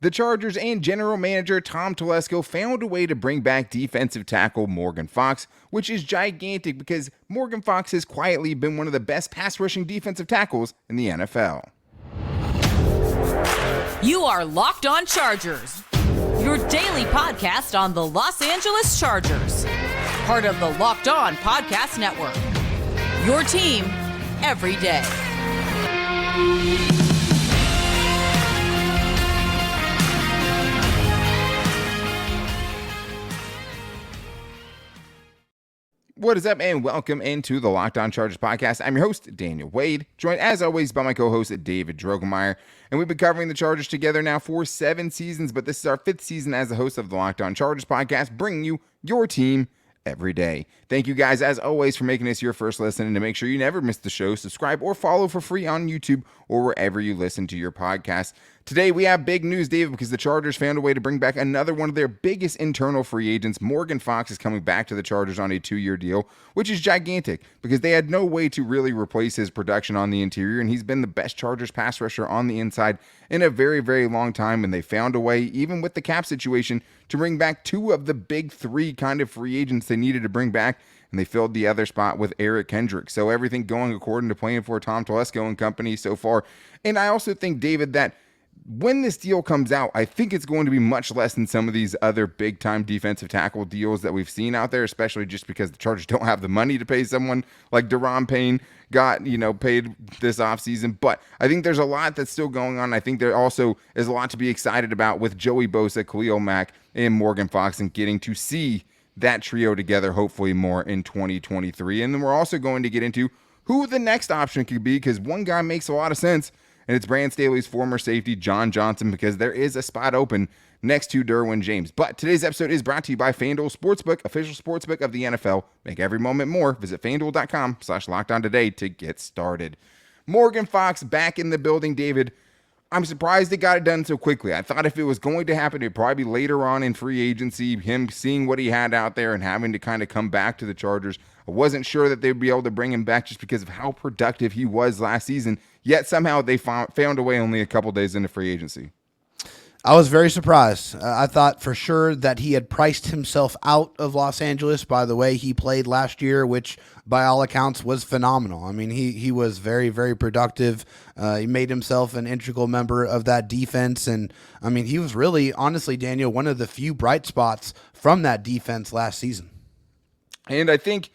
The Chargers and general manager Tom Telesco found a way to bring back defensive tackle Morgan Fox, which is gigantic because Morgan Fox has quietly been one of the best pass rushing defensive tackles in the NFL. You are Locked On Chargers, your daily podcast on the Los Angeles Chargers, part of the Locked On Podcast Network, your team every day. What is up, and welcome into the Locked On Chargers podcast. I'm your host, Daniel Wade, joined as always by my co-host, David Drogemeyer, and we've been covering the Chargers together now for 7 seasons, but this is our 5th season as the host of the Locked On Chargers podcast, bringing you your team every day. Thank you guys, as always, for making this your first listen, and to make sure you never miss the show, subscribe or follow for free on YouTube or wherever you listen to your podcast. Today, we have big news, David, because the Chargers found a way to bring back another one of their biggest internal free agents. Morgan Fox is coming back to the Chargers on a 2-year deal, which is gigantic because they had no way to really replace his production on the interior, and he's been the best Chargers pass rusher on the inside in a very, very long time, and they found a way, even with the cap situation, to bring back 2 of the big 3 kind of free agents they needed to bring back, and they filled the other spot with Eric Kendricks. So everything going according to plan for Tom Telesco and company so far. And I also think, David, that when this deal comes out, I think it's going to be much less than some of these other big-time defensive tackle deals that we've seen out there, especially just because the Chargers don't have the money to pay someone like Daron Payne got, paid this offseason. But I think there's a lot that's still going on. I think there also is a lot to be excited about with Joey Bosa, Khalil Mack, and Morgan Fox, and getting to see that trio together hopefully more in 2023. And then we're also going to get into who the next option could be, because one guy makes a lot of sense, and it's Brandon Staley's former safety, John Johnson, because there is a spot open next to Derwin James. But today's episode is brought to you by FanDuel Sportsbook, official sportsbook of the NFL. Make every moment more. Visit FanDuel.com/lockedon today to get started. Morgan Fox back in the building, David. I'm surprised they got it done so quickly. I thought if it was going to happen, it'd probably be later on in free agency, him seeing what he had out there and having to kind of come back to the Chargers. I wasn't sure that they'd be able to bring him back just because of how productive he was last season, yet somehow they found a way only a couple days into free agency. I was very surprised. I thought for sure that he had priced himself out of Los Angeles by the way he played last year, which by all accounts was phenomenal. I mean, he was very, very productive. He made himself an integral member of that defense. And I mean, he was really, honestly, Daniel, one of the few bright spots from that defense last season. And I think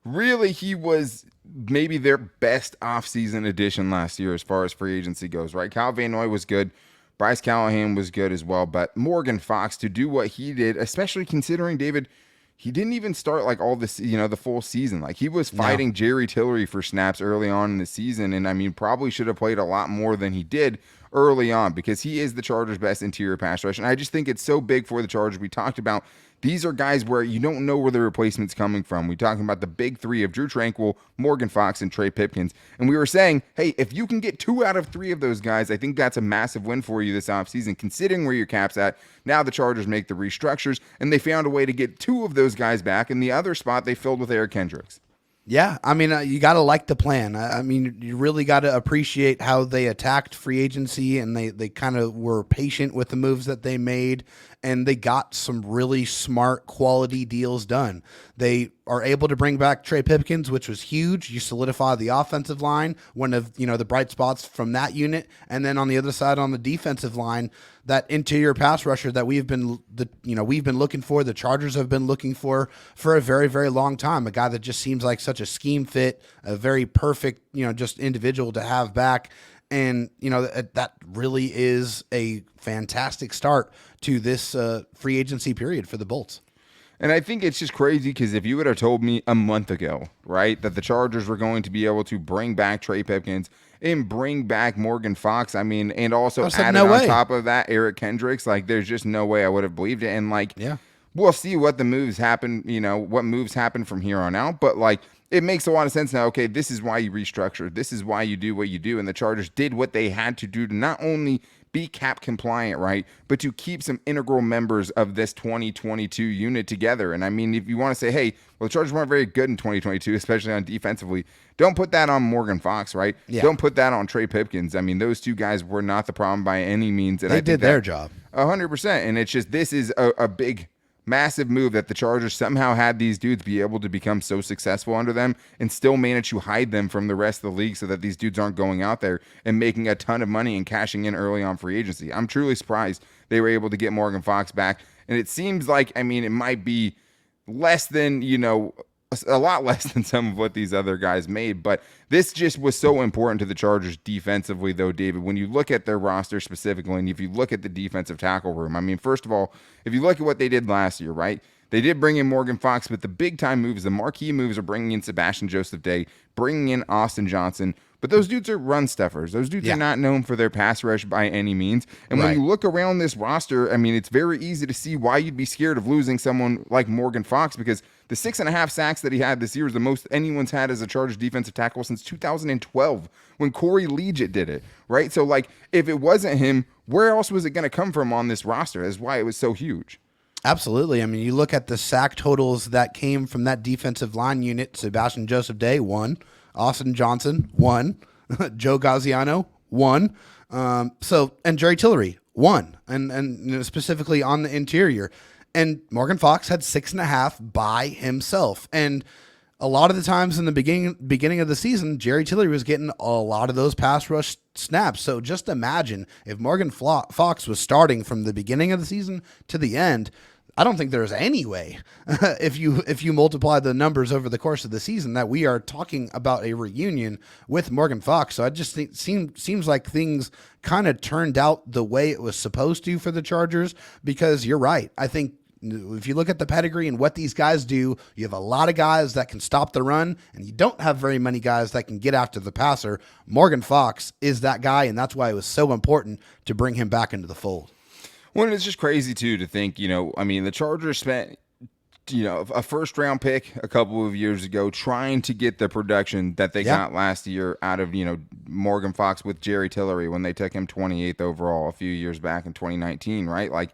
really he was maybe their best offseason addition last year as far as free agency goes, right? Kyle Van Noy was good. Bryce Callahan was good as well, but Morgan Fox, to do what he did, especially considering, David, he didn't even start like all this, the full season. Like he was fighting Jerry Tillery for snaps early on in the season, and I mean, probably should have played a lot more than he did early on because he is the Chargers' best interior pass rush, and I just think it's so big for the Chargers. We talked about these are guys where you don't know where the replacement's coming from. We're talking about the big 3 of Drew Tranquill, Morgan Fox, and Trey Pipkins. And we were saying, hey, if you can get 2 out of 3 of those guys, I think that's a massive win for you this offseason, considering where your cap's at. Now the Chargers make the restructures, and they found a way to get 2 of those guys back. And the other spot they filled with Eric Kendricks. Yeah, I mean, you got to like the plan. I mean, you really got to appreciate how they attacked free agency, and they kind of were patient with the moves that they made, and they got some really smart quality deals done. They are able to bring back Trey Pipkins, which was huge. You solidify the offensive line, one of the bright spots from that unit, and then on the other side on the defensive line, that interior pass rusher that we've been looking for, the Chargers have been looking for a very, very long time. A guy that just seems like such a scheme fit, a very perfect, just individual to have back. And, that really is a fantastic start to this free agency period for the Bolts. And I think it's just crazy because if you would have told me a month ago, right, that the Chargers were going to be able to bring back Trey Pipkins and bring back Morgan Fox, I mean, and also add on top of that Eric Kendricks, like there's just no way I would have believed it. And we'll see what the moves happen, what moves happen from here on out. But it makes a lot of sense now. Okay, this is why you restructured. This is why you do what you do. And the Chargers did what they had to do to not only be cap compliant, right? But to keep some integral members of this 2022 unit together. And I mean, if you want to say, hey, well, the Chargers weren't very good in 2022, especially on defensively, don't put that on Morgan Fox, right? Yeah. Don't put that on Trey Pipkins. I mean, those two guys were not the problem by any means. And They did their job. 100%. And it's just, this is a big, massive move that the Chargers somehow had these dudes be able to become so successful under them and still manage to hide them from the rest of the league so that these dudes aren't going out there and making a ton of money and cashing in early on free agency. I'm truly surprised they were able to get Morgan Fox back. And it seems like, I mean, it might be less than, a lot less than some of what these other guys made, but this just was so important to the Chargers defensively, though, David. When you look at their roster specifically, and if you look at the defensive tackle room, I mean, first of all, if you look at what they did last year, right? They did bring in Morgan Fox, but the big-time moves, the marquee moves are bringing in Sebastian Joseph Day, bringing in Austin Johnson, but those dudes are run stuffers. Those dudes are not known for their pass rush by any means. And when you look around this roster, I mean, it's very easy to see why you'd be scared of losing someone like Morgan Fox, because the 6.5 sacks that he had this year is the most anyone's had as a Chargers defensive tackle since 2012 when Corey Liuget did it, right? So, like, if it wasn't him, where else was it going to come from on this roster? That's why it was so huge. Absolutely. I mean, you look at the sack totals that came from that defensive line unit. Sebastian Joseph Day, 1. Austin Johnson, 1. Joe Gaziano, 1. And Jerry Tillery, 1. And specifically on the interior. And Morgan Fox had 6.5 by himself. And a lot of the times in the beginning of the season, Jerry Tillery was getting a lot of those pass rush snaps. So just imagine if Morgan Fox was starting from the beginning of the season to the end. I don't think there's any way if you multiply the numbers over the course of the season that we are talking about a reunion with Morgan Fox. So I just think seems like things kind of turned out the way it was supposed to for the Chargers, because you're right. I think if you look at the pedigree and what these guys do, you have a lot of guys that can stop the run, and you don't have very many guys that can get after the passer. Morgan Fox is that guy, and that's why it was so important to bring him back into the fold. Well, it's just crazy, too, to think, I mean, the Chargers spent, a first-round pick a couple of years ago trying to get the production that they got last year out of, Morgan Fox with Jerry Tillery when they took him 28th overall a few years back in 2019, right? Like,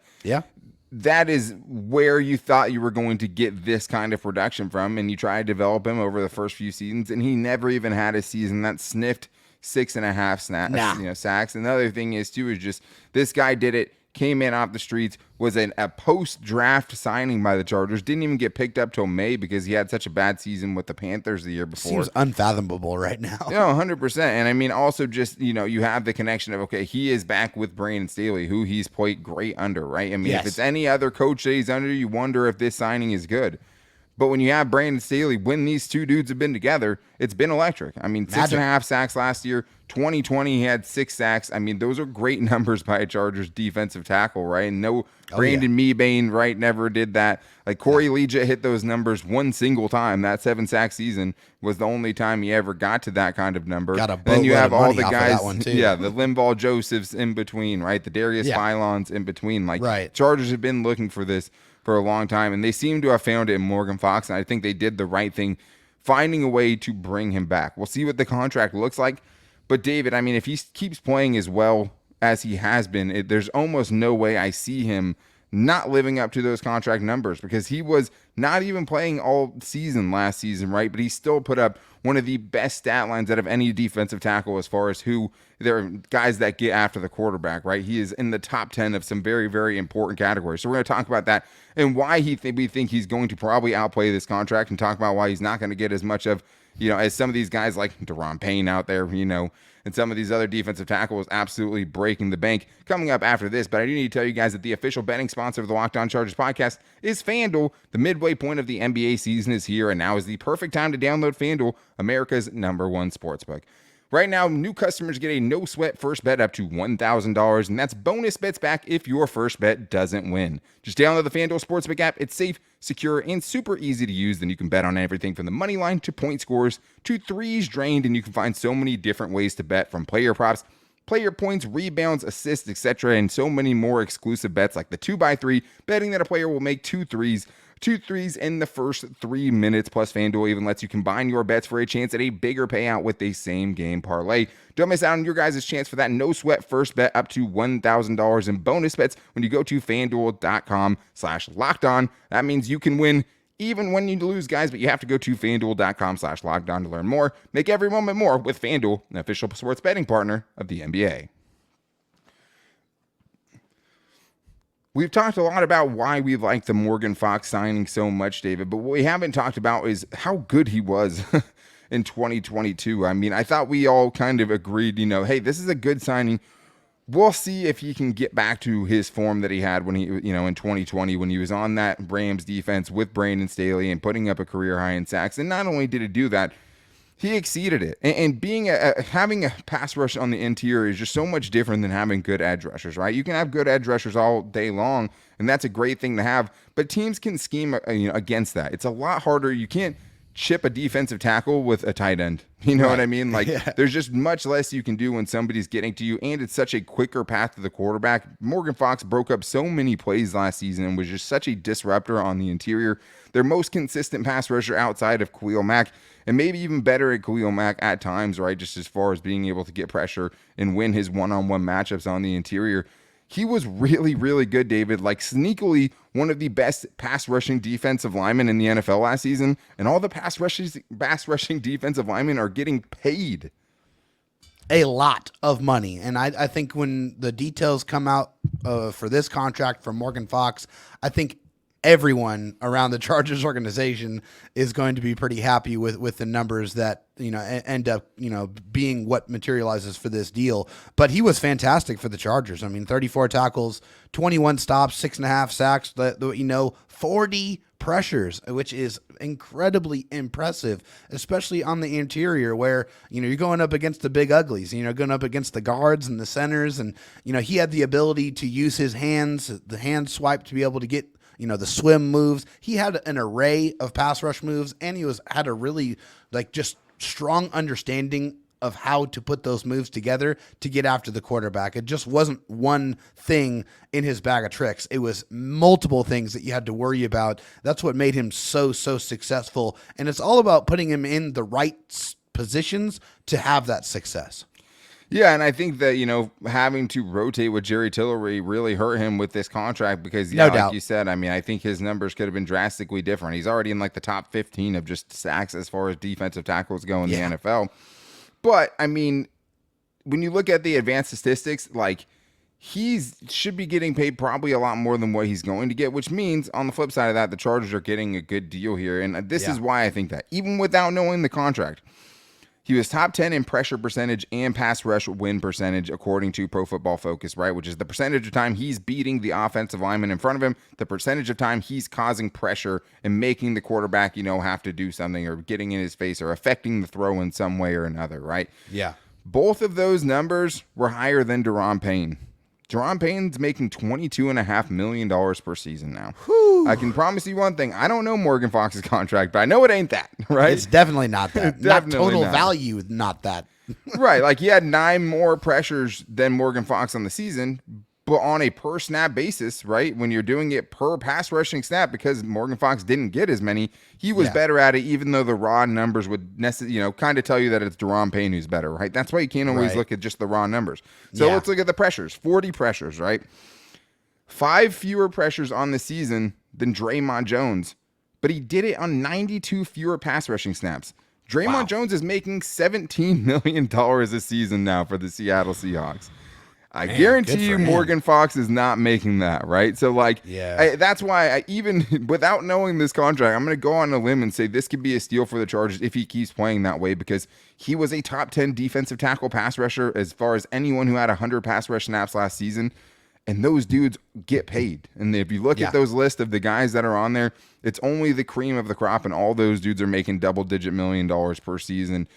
that is where you thought you were going to get this kind of production from, and you try to develop him over the first few seasons, and he never even had a season that sniffed 6.5 sacks. And the other thing is, too, is just this guy did it, came in off the streets, was a post-draft signing by the Chargers, didn't even get picked up till May because he had such a bad season with the Panthers the year before. Seems unfathomable right now. 100%. And I mean, also just, you have the connection of, okay, he is back with Brandon Staley, who he's played great under, right? I mean, if it's any other coach that he's under, you wonder if this signing is good. But when you have Brandon Staley, when these two dudes have been together, it's been electric. I mean, 6.5 sacks last year. 2020, he had 6 sacks. I mean, those are great numbers by a Chargers defensive tackle, right? And Brandon Mebane, right, never did that. Like, Corey Liuget hit those numbers one single time. That 7-sack season was the only time he ever got to that kind of number. Got a boatload then you have of all money the off guys, of that one too. the Linval Josephs in between, right? The Darius Philons in between. Like, Chargers have been looking for this for a long time, and they seem to have found it in Morgan Fox, and I think they did the right thing, finding a way to bring him back. We'll see what the contract looks like, but David, I mean, if he keeps playing as well as he has been, there's almost no way I see him not living up to those contract numbers, because he was not even playing all season last season, right? But he still put up one of the best stat lines out of any defensive tackle as far as who there are guys that get after the quarterback, right? He is in the top 10 of some very, very important categories. So we're going to talk about that and why we think he's going to probably outplay this contract, and talk about why he's not going to get as much of, as some of these guys like Daron Payne out there, and some of these other defensive tackles absolutely breaking the bank. Coming up after this, but I do need to tell you guys that the official betting sponsor of the Locked On Chargers podcast is FanDuel. The midway point of the NBA season is here, and now is the perfect time to download FanDuel, America's #1 sportsbook. Right now, new customers get a no-sweat first bet up to $1,000, and that's bonus bets back if your first bet doesn't win. Just download the FanDuel Sportsbook app. It's safe, secure, and super easy to use. Then you can bet on everything from the money line to point scores to threes drained, and you can find so many different ways to bet, from player props, player points, rebounds, assists, etc., and so many more exclusive bets like the 2x3, betting that a player will make 2 threes, 2 threes in the first 3 minutes. Plus, FanDuel even lets you combine your bets for a chance at a bigger payout with a same-game parlay. Don't miss out on your guys' chance for that no-sweat first bet up to $1,000 in bonus bets when you go to FanDuel.com/lockedon. That means you can win even when you lose, guys, but you have to go to FanDuel.com/lockedon to learn more. Make every moment more with FanDuel, an official sports betting partner of the NBA. We've talked a lot about why we like the Morgan Fox signing so much, David, but what we haven't talked about is how good he was in 2022. I mean, I thought we all kind of agreed, hey, this is a good signing. We'll see if he can get back to his form that he had when he, in 2020, when he was on that Rams defense with Brandon Staley and putting up a career high in sacks. And not only did he do that, he exceeded it. And being having a pass rush on the interior is just so much different than having good edge rushers, right? You can have good edge rushers all day long, and that's a great thing to have. But teams can scheme against that. It's a lot harder. You can't chip a defensive tackle with a tight end. You know what I mean? Like, there's just much less you can do when somebody's getting to you, and it's such a quicker path to the quarterback. Morgan Fox broke up so many plays last season and was just such a disruptor on the interior. Their most consistent pass rusher outside of Khalil Mack, and maybe even better at Khalil Mack at times, right? Just as far as being able to get pressure and win his one-on-one matchups on the interior. He was really, really good, David, like sneakily one of the best pass rushing defensive linemen in the NFL last season. And all the pass rushing defensive linemen are getting paid a lot of money. And I think when the details come out for this contract for Morgan Fox, I think everyone around the Chargers organization is going to be pretty happy with the numbers that, end up, being what materializes for this deal. But he was fantastic for the Chargers. I mean, 34 tackles, 21 stops, 6.5 sacks, 40 pressures, which is incredibly impressive, especially on the interior where, you're going up against the big uglies, going up against the guards and the centers. And, he had the ability to use his hands, the hand swipe to be able to get, the swim moves. He had an array of pass rush moves, and he had a really just strong understanding of how to put those moves together to get after the quarterback. It just wasn't one thing in his bag of tricks. It was multiple things that you had to worry about. That's what made him so successful. And it's all about putting him in the right positions to have that success. Yeah, and I think that, having to rotate with Jerry Tillery really hurt him with this contract because, no like doubt. You said, I mean, I think his numbers could have been drastically different. He's already in the top 15 of just sacks as far as defensive tackles go in the NFL. But, I mean, when you look at the advanced statistics, he should be getting paid probably a lot more than what he's going to get, which means on the flip side of that, the Chargers are getting a good deal here. And this is why I think that, even without knowing the contract, he was top 10 in pressure percentage and pass rush win percentage, according to Pro Football Focus, right? Which is the percentage of time he's beating the offensive lineman in front of him, the percentage of time he's causing pressure and making the quarterback, have to do something or getting in his face or affecting the throw in some way or another, right? Yeah. Both of those numbers were higher than Daron Payne. Daron Payne's making $22.5 million per season now. Whew. I can promise you one thing. I don't know Morgan Fox's contract, but I know it ain't that, right? It's definitely not that. Definitely not total not. value, not that. Right. He had 9 more pressures than Morgan Fox on the season, but on a per snap basis, right? When you're doing it per pass rushing snap, because Morgan Fox didn't get as many, he was better at it, even though the raw numbers would kind of tell you that it's Daron Payne who's better, right? That's why you can't always look at just the raw numbers. So let's look at the pressures. 40 pressures, right? 5 fewer pressures on the season than Draymond Jones, but he did it on 92 fewer pass rushing snaps. Draymond Jones is making $17 million a season now for the Seattle Seahawks. I guarantee you Morgan Fox is not making that, right? So, that's why even without knowing this contract, I'm going to go on a limb and say this could be a steal for the Chargers if he keeps playing that way, because he was a top 10 defensive tackle pass rusher as far as anyone who had 100 pass rush snaps last season, and those dudes get paid. And if you look at those lists of the guys that are on there, it's only the cream of the crop, and all those dudes are making double-digit $1 million per season.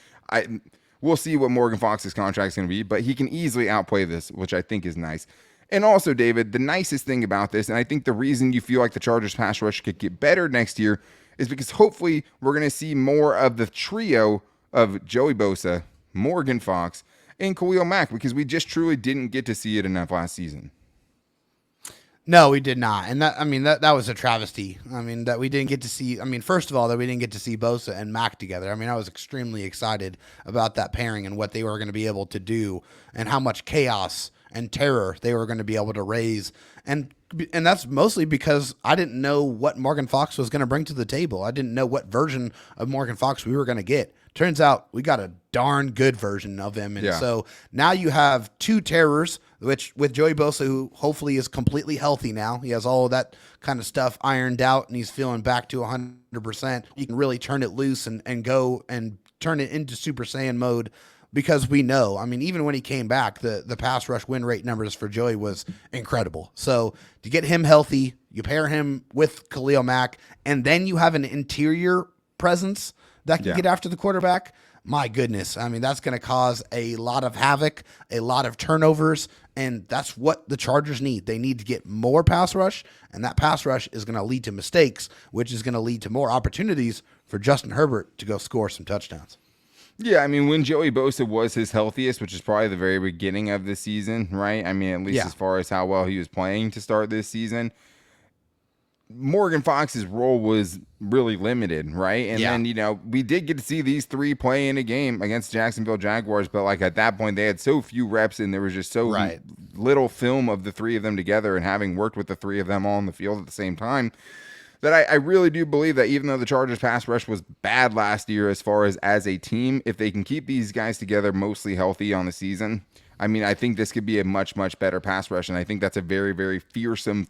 We'll see what Morgan Fox's contract is going to be, but he can easily outplay this, which I think is nice. And also, David, the nicest thing about this, and I think the reason you feel like the Chargers pass rush could get better next year, is because hopefully we're going to see more of the trio of Joey Bosa, Morgan Fox, and Khalil Mack, because we just truly didn't get to see it enough last season. No, we did not. And that was a travesty. That we didn't get to see. First of all, that we didn't get to see Bosa and Mac together. I was extremely excited about that pairing and what they were going to be able to do and how much chaos and terror they were going to be able to raise. And that's mostly because I didn't know what Morgan Fox was going to bring to the table. I didn't know what version of Morgan Fox we were going to get. Turns out we got a darn good version of him. And so now you have two terrors, which with Joey Bosa, who hopefully is completely healthy now. He has all of that kind of stuff ironed out and he's feeling back to 100%. You can really turn it loose and go and turn it into Super Saiyan mode because we know, even when he came back, the pass rush win rate numbers for Joey was incredible. So to get him healthy, you pair him with Khalil Mack, and then you have an interior presence that can get after the quarterback. My goodness. That's going to cause a lot of havoc, a lot of turnovers, and that's what the Chargers need. They need to get more pass rush, and that pass rush is going to lead to mistakes, which is going to lead to more opportunities for Justin Herbert to go score some touchdowns. Yeah, when Joey Bosa was his healthiest, which is probably the very beginning of the season, right? At least as far as how well he was playing to start this season, Morgan Fox's role was really limited, right? And then, we did get to see these three play in a game against Jacksonville Jaguars, but at that point they had so few reps and there was just so little film of the three of them together, and having worked with the three of them all on the field at the same time, that I really do believe that even though the Chargers pass rush was bad last year as far as a team, if they can keep these guys together mostly healthy on the season, I think this could be a much, much better pass rush. And I think that's a very, very fearsome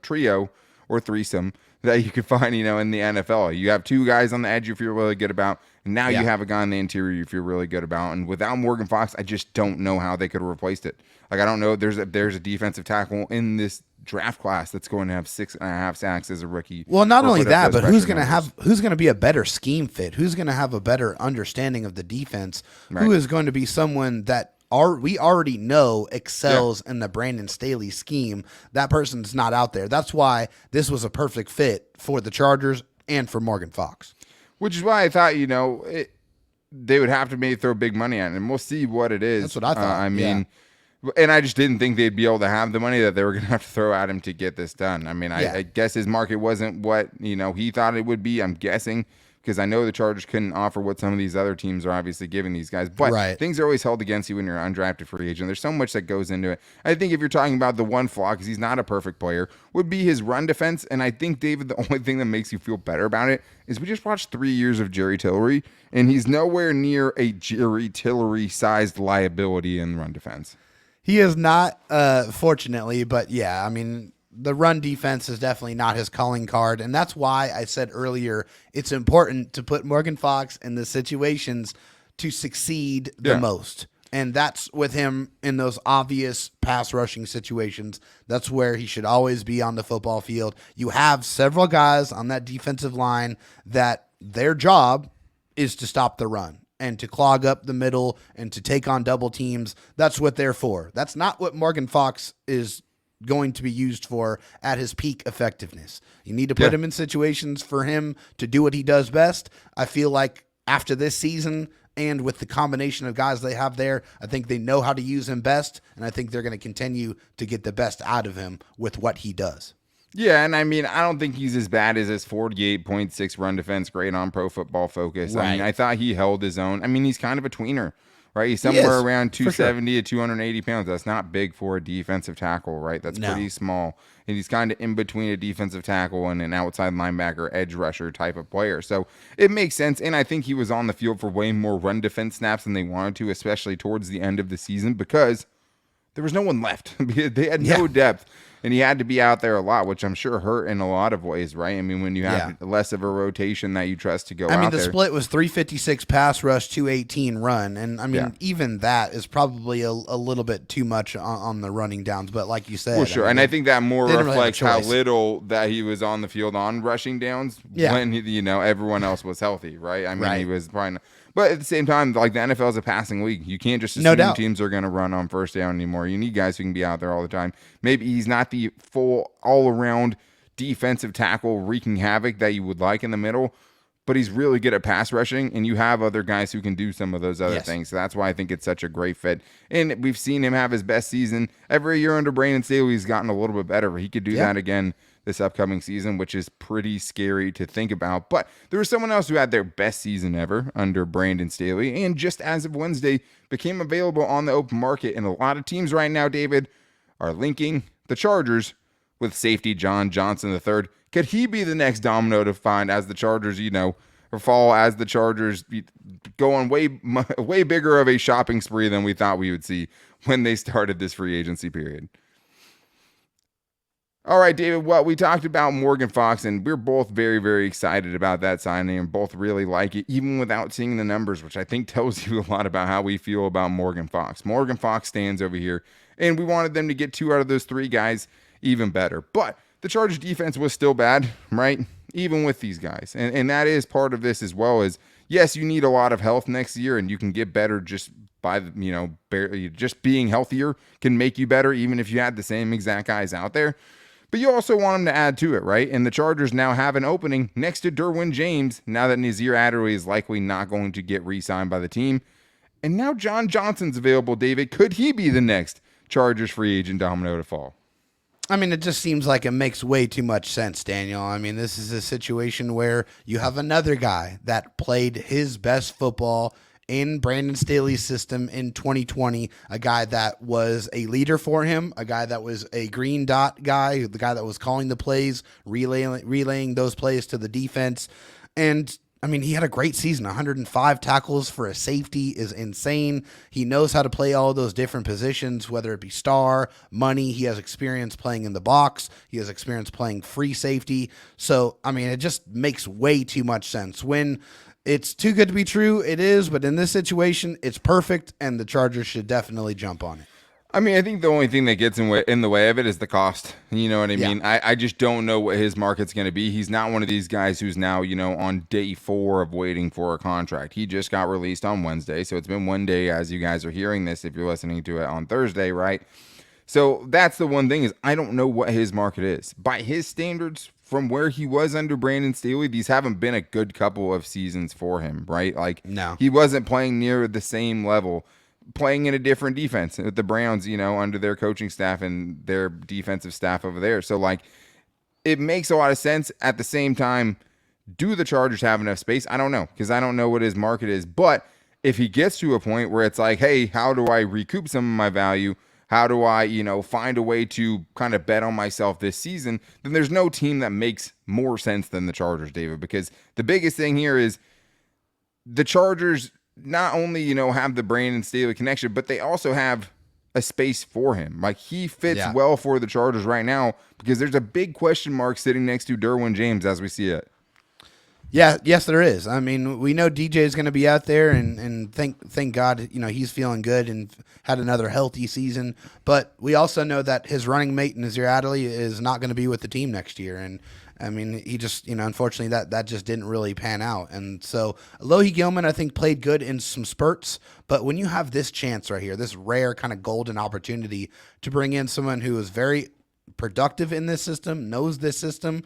trio or threesome that you could find, in the NFL. You have two guys on the edge you feel really good about. And now you have a guy on the interior you feel really good about. And without Morgan Fox, I just don't know how they could have replaced it. I don't know. There's a defensive tackle in this draft class that's going to have 6.5 sacks as a rookie. Well, not only that, but who's going to be a better scheme fit? Who's going to have a better understanding of the defense? Right. Who is going to be someone that we already know excels in the Brandon Staley scheme? That person's not out there. That's why this was a perfect fit for the Chargers and for Morgan Fox. Which is why I thought, they would have to maybe throw big money on it, and we'll see what it is. That's what I thought. And I just didn't think they'd be able to have the money that they were going to have to throw at him to get this done. I guess his market wasn't what, he thought it would be, I'm guessing, because I know the Chargers couldn't offer what some of these other teams are obviously giving these guys. But things are always held against you when you're an undrafted free agent. There's so much that goes into it. I think if you're talking about the one flaw, because he's not a perfect player, would be his run defense. And I think, David, the only thing that makes you feel better about it is we just watched 3 years of Jerry Tillery, and he's nowhere near a Jerry Tillery-sized liability in run defense. He is not, fortunately, but the run defense is definitely not his calling card, and that's why I said earlier it's important to put Morgan Fox in the situations to succeed the most. And that's with him in those obvious pass rushing situations. That's where he should always be on the football field. You have several guys on that defensive line that their job is to stop the run and to clog up the middle and to take on double teams. That's what they're for. That's not what Morgan Fox is going to be used for at his peak effectiveness. You need to put him in situations for him to do what he does best. I feel like after this season and with the combination of guys they have there, I think they know how to use him best, and I think they're going to continue to get the best out of him with what he does. Yeah, and I don't think he's as bad as his 48.6 run defense grade on Pro Football Focus. Right. I thought he held his own. He's kind of a tweener, right? He's somewhere around 270 to 280 pounds. That's not big for a defensive tackle, right? That's pretty small. And he's kind of in between a defensive tackle and an outside linebacker, edge rusher type of player. So it makes sense. And I think he was on the field for way more run defense snaps than they wanted to, especially towards the end of the season, because there was no one left. They had no depth. And he had to be out there a lot, which I'm sure hurt in a lot of ways, right? When you have less of a rotation that you trust to go out there. The split was 356 pass rush, 218 run. And, even that is probably a little bit too much on the running downs. But like you said. Well, sure. And I think that more reflects how little that he was on the field on rushing downs when, everyone else was healthy, right? He was probably not. But at the same time, the NFL is a passing league. You can't just assume teams are going to run on first down anymore. You need guys who can be out there all the time. Maybe he's not the full all-around defensive tackle wreaking havoc that you would like in the middle, but he's really good at pass rushing, and you have other guys who can do some of those other Yes. things. So that's why I think it's such a great fit. And we've seen him have his best season. Every year under Brandon Staley, he's gotten a little bit better. He could do that again this upcoming season, which is pretty scary to think about. But there was someone else who had their best season ever under Brandon Staley, and just as of Wednesday, became available on the open market. And a lot of teams right now, David, are linking the Chargers with safety John Johnson III. Could he be the next domino to find as the Chargers, or fall as the Chargers go on way bigger of a shopping spree than we thought we would see when they started this free agency period? All right, David, well, we talked about Morgan Fox, and we're both very, very excited about that signing and both really like it, even without seeing the numbers, which I think tells you a lot about how we feel about Morgan Fox. Morgan Fox stands over here, and we wanted them to get 2 out of those 3 guys even better. But the Chargers defense was still bad, right? Even with these guys. And that is part of this as well. As yes, you need a lot of health next year, and you can get better just by, just being healthier can make you better, even if you had the same exact guys out there. But you also want them to add to it, right? And the Chargers now have an opening next to Derwin James, now that Nazir Adderley is likely not going to get re-signed by the team. And now John Johnson's available, David. Could he be the next Chargers free agent domino to fall? I mean, it just seems like it makes way too much sense, Daniel. I mean, this is a situation where you have another guy that played his best football in Brandon Staley's system in 2020, a guy that was a leader for him, a guy that was a green dot guy, the guy that was calling the plays, relaying those plays to the defense. And I mean, he had a great season. 105 tackles for a safety is insane. He knows how to play all those different positions, whether it be star, money. He has experience playing in the box. He has experience playing free safety. So, I mean, it just makes way too much sense. When it's too good to be true, it is. But in this situation, it's perfect, and the Chargers should definitely jump on it. I mean, I think the only thing that gets in the way of it is the cost. You know what I mean? I just don't know what his market's going to be. He's not one of these guys who's now, on day 4 of waiting for a contract. He just got released on Wednesday, so it's been one day as you guys are hearing this if you're listening to it on Thursday, right? So that's the one thing is I don't know what his market is. By his standards, from where he was under Brandon Staley, these haven't been a good couple of seasons for him, right? Like, no, he wasn't playing near the same level, playing in a different defense with the Browns, under their coaching staff and their defensive staff over there. So, like, it makes a lot of sense. At the same time, do the Chargers have enough space? I don't know, because I don't know what his market is. But if he gets to a point where it's like, hey, how do I recoup some of my value? How do I, find a way to kind of bet on myself this season? Then there's no team that makes more sense than the Chargers, David, because the biggest thing here is the Chargers not only, have the Brandon Staley connection, but they also have a space for him. Like, he fits well for the Chargers right now because there's a big question mark sitting next to Derwin James as we see it. Yeah, yes, there is. I mean, we know DJ is going to be out there, and thank God, he's feeling good and had another healthy season. But we also know that his running mate, Nazir Adderley, is not going to be with the team next year. And I mean, he just, unfortunately, that just didn't really pan out. And so Alohi Gilman, I think, played good in some spurts. But when you have this chance right here, this rare kind of golden opportunity to bring in someone who is very productive in this system, knows this system,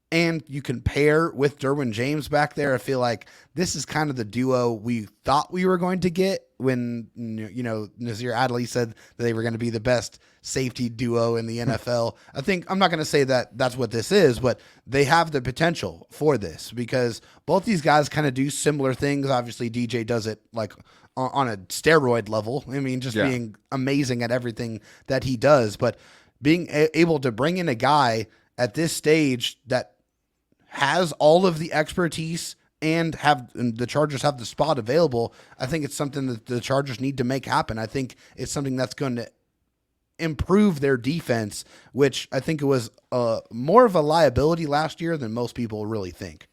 and you can pair with Derwin James back there, I feel like this is kind of the duo we thought we were going to get when, Nazir Adderley said that they were going to be the best safety duo in the NFL. I think I'm not going to say that that's what this is, but they have the potential for this because both these guys kind of do similar things. Obviously, DJ does it like on a steroid level. I mean, just being amazing at everything that he does, but being able to bring in a guy at this stage that has all of the expertise and the Chargers have the spot available, I think it's something that the Chargers need to make happen. I think it's something that's going to improve their defense, which I think it was more of a liability last year than most people really think.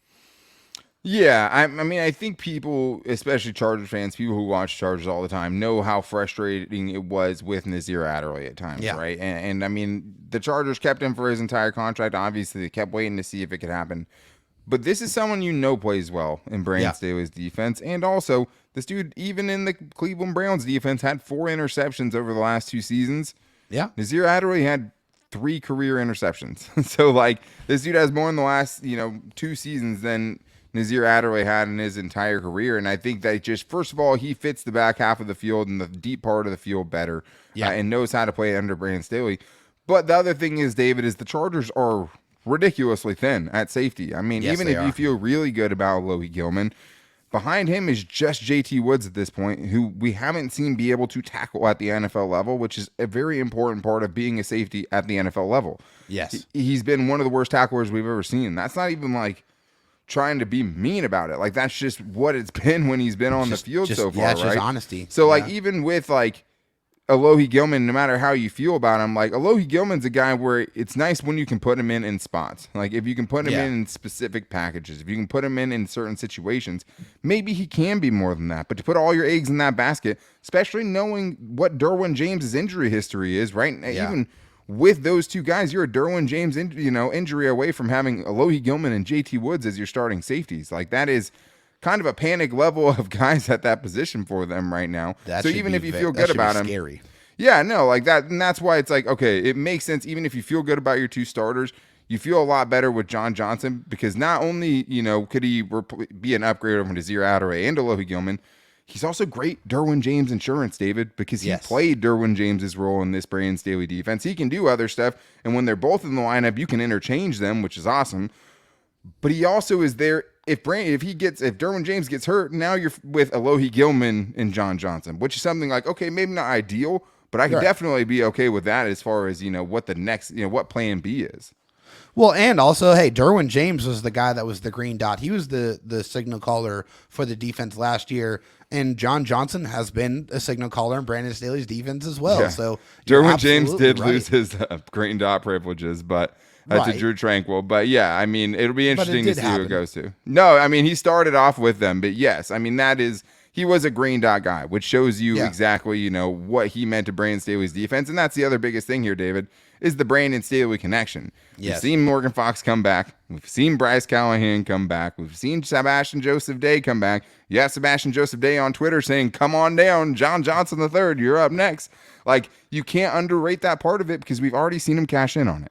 Yeah, I mean, I think people, especially Chargers fans, people who watch Chargers all the time, know how frustrating it was with Nazir Adderley at times, right? And I mean, the Chargers kept him for his entire contract. Obviously, they kept waiting to see if it could happen. But this is someone plays well in Brandon Staley's defense. And also, this dude, even in the Cleveland Browns defense, had 4 interceptions over the last 2 seasons. Yeah. Nazir Adderley had 3 career interceptions. So, like, this dude has more in the last, 2 seasons than Nazir Adderley had in his entire career. And I think that just, first of all, he fits the back half of the field and the deep part of the field better and knows how to play under Brandon Staley. But the other thing is, David, is the Chargers are ridiculously thin at safety. I mean, even if you feel really good about Alohi Gilman, behind him is just JT Woods at this point, who we haven't seen be able to tackle at the NFL level, which is a very important part of being a safety at the NFL level. Yes. He's been one of the worst tacklers we've ever seen. That's not even like trying to be mean about it. Like, that's just what it's been when he's been on the field so far, right? Just honesty. So, like, even with, like, Alohi Gilman, no matter how you feel about him, like, Alohi Gilman's a guy where it's nice when you can put him in spots. Like, if you can put him in specific packages, if you can put him in certain situations, maybe he can be more than that. But to put all your eggs in that basket, especially knowing what Derwin James' injury history is, right? Yeah. Even with those two guys, you're a Derwin James injury away from having Alohi Gilman and JT Woods as your starting safeties. Like, that is kind of a panic level of guys at that position for them right now. So even if you feel good about him, scary. Yeah, no, like that, and that's why it's like, okay, it makes sense. Even if you feel good about your two starters, you feel a lot better with John Johnson, because not only could he be an upgrade over Nazir Adderley and Alohi Gilman, he's also great Derwin James insurance, David, because he played Derwin James's role in this Brandon Staley defense. He can do other stuff, and when they're both in the lineup, you can interchange them, which is awesome. But he also is there. If Derwin James gets hurt, now you're with Alohi Gilman and John Johnson, which is something like, okay, maybe not ideal, but I could definitely be okay with that as far as, what the next, what plan B is. Well, and also, hey, Derwin James was the guy that was the green dot. He was the signal caller for the defense last year, and John Johnson has been a signal caller in Brandon Staley's defense as well. Yeah. So Derwin James did lose his green dot privileges, but to Drew Tranquil. But yeah, I mean, it'll be interesting to see who it goes to. No, I mean, he started off with them, but yes, I mean, he was a green dot guy, which shows you exactly, what he meant to Brandon Staley's defense. And that's the other biggest thing here, David, is the Brandon Staley connection. We've seen Morgan Fox come back. We've seen Bryce Callahan come back. We've seen Sebastian Joseph Day come back. Yeah, Sebastian Joseph Day on Twitter saying, come on down, John Johnson III, you're up next. Like, you can't underrate that part of it, because we've already seen him cash in on it.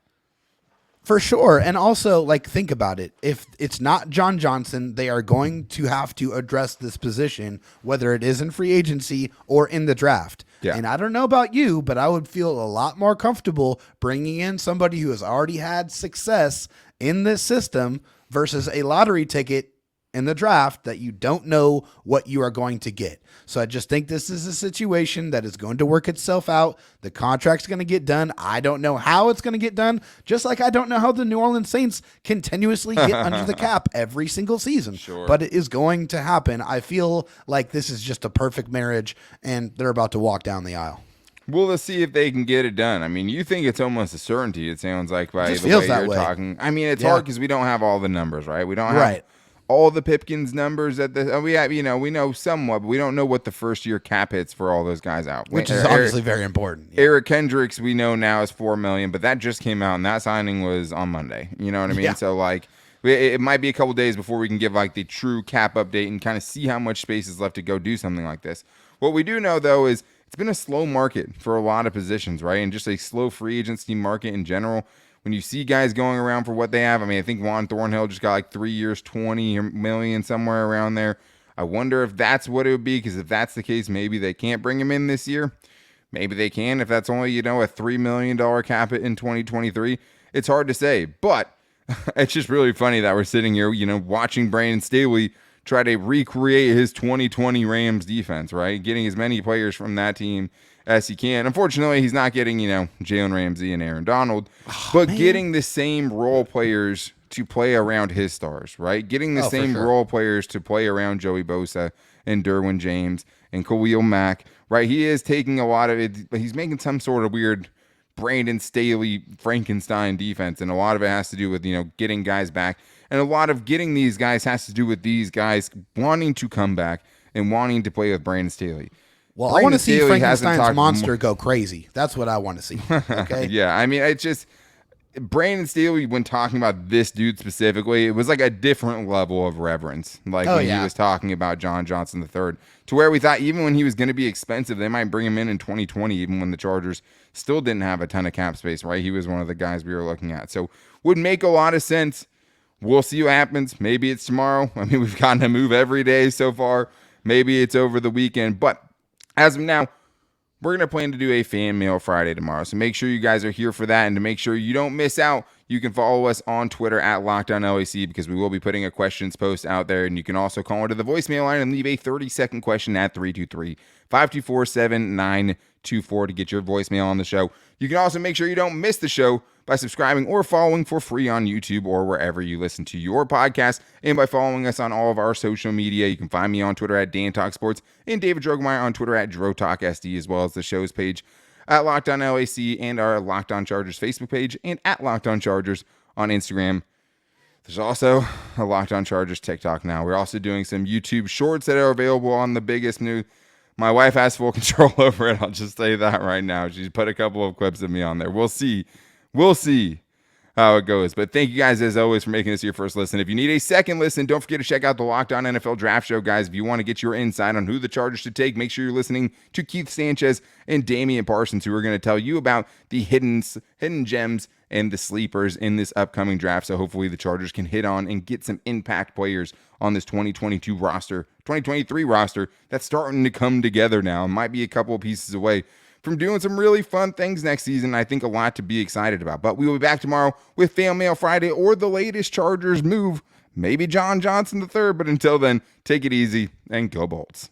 For sure. And also, like, think about it. If it's not John Johnson, they are going to have to address this position, whether it is in free agency or in the draft. Yeah. And I don't know about you, but I would feel a lot more comfortable bringing in somebody who has already had success in this system versus a lottery ticket in the draft that you don't know what you are going to get. So I just think this is a situation that is going to work itself out. The contract's going to get done. I don't know how it's going to get done, just like I don't know how the New Orleans Saints continuously get under the cap every single season. Sure. But it is going to happen. I feel like this is just a perfect marriage, and they're about to walk down the aisle. Well, let's see if they can get it done. I mean, you think it's almost a certainty, it sounds like, by the way you're talking. I mean, it's hard because we don't have all the numbers, right? We don't have all the Pipkins numbers we have, we know somewhat, but we don't know what the first year cap hits for all those guys out. Which is obviously very important. Yeah. Eric Kendricks, we know now, is $4 million, but that just came out, and that signing was on Monday. You know what I mean? Yeah. So, like, it might be a couple days before we can give, like, the true cap update and kind of see how much space is left to go do something like this. What we do know, though, is it's been a slow market for a lot of positions, right? And just a slow free agency market in general. When you see guys going around for what they have, I mean, I think Juan Thornhill just got like 3 years, $20 million, somewhere around there. I wonder if that's what it would be, because if that's the case, maybe they can't bring him in this year. Maybe they can if that's only, a $3 million cap in 2023. It's hard to say, but it's just really funny that we're sitting here, watching Brandon Staley try to recreate his 2020 Rams defense, right? Getting as many players from that team as he can. Unfortunately, he's not getting, Jalen Ramsey and Aaron Donald, but getting the same role players to play around his stars, right? Getting the same role players to play around Joey Bosa and Derwin James and Khalil Mack, right? He is taking a lot of it, but he's making some sort of weird Brandon Staley Frankenstein defense, and a lot of it has to do with, getting guys back, and a lot of getting these guys has to do with these guys wanting to come back and wanting to play with Brandon Staley. Well, Brandon I want to see Frankenstein's monster go crazy. That's what I want to see. Okay. Yeah, I mean, it's just Brandon Staley, when talking about this dude specifically, it was like a different level of reverence. Like when he was talking about John Johnson III, to where we thought even when he was going to be expensive, they might bring him in 2020, even when the Chargers still didn't have a ton of cap space, right? He was one of the guys we were looking at. So would make a lot of sense We'll see what happens. Maybe it's tomorrow. I mean, we've gotten a move every day so far. Maybe it's over the weekend. But as of now, we're going to plan to do a fan mail Friday tomorrow. So make sure you guys are here for that. And to make sure you don't miss out, you can follow us on Twitter at LockedOnLAC because we will be putting a questions post out there. And you can also call into the voicemail line and leave a 30-second question at 323-524-7924 to get your voicemail on the show. You can also make sure you don't miss the show by subscribing or following for free on YouTube or wherever you listen to your podcast, and by following us on all of our social media. You can find me on Twitter at DanTalkSports and David Drogemeyer on Twitter at DroTalkSD, as well as the show's page at Locked On LAC and our Locked On Chargers Facebook page and at Locked On Chargers on Instagram. There's also a Locked On Chargers TikTok now. We're also doing some YouTube shorts that are available on the biggest news. My wife has full control over it. I'll just say that right now. She's put a couple of clips of me on there. We'll see how it goes. But thank you guys, as always, for making this your first listen. If you need a second listen, don't forget to check out the Locked On NFL Draft Show, guys. If you want to get your insight on who the Chargers should take, make sure you're listening to Keith Sanchez and Damian Parsons, who are going to tell you about the hidden gems and the sleepers in this upcoming draft. So hopefully the Chargers can hit on and get some impact players on this 2023 roster that's starting to come together now. It might be a couple of pieces away from doing some really fun things next season. I think a lot to be excited about. But we will be back tomorrow with Fan Mail Friday or the latest Chargers move, maybe John Johnson III. But until then, take it easy and go Bolts.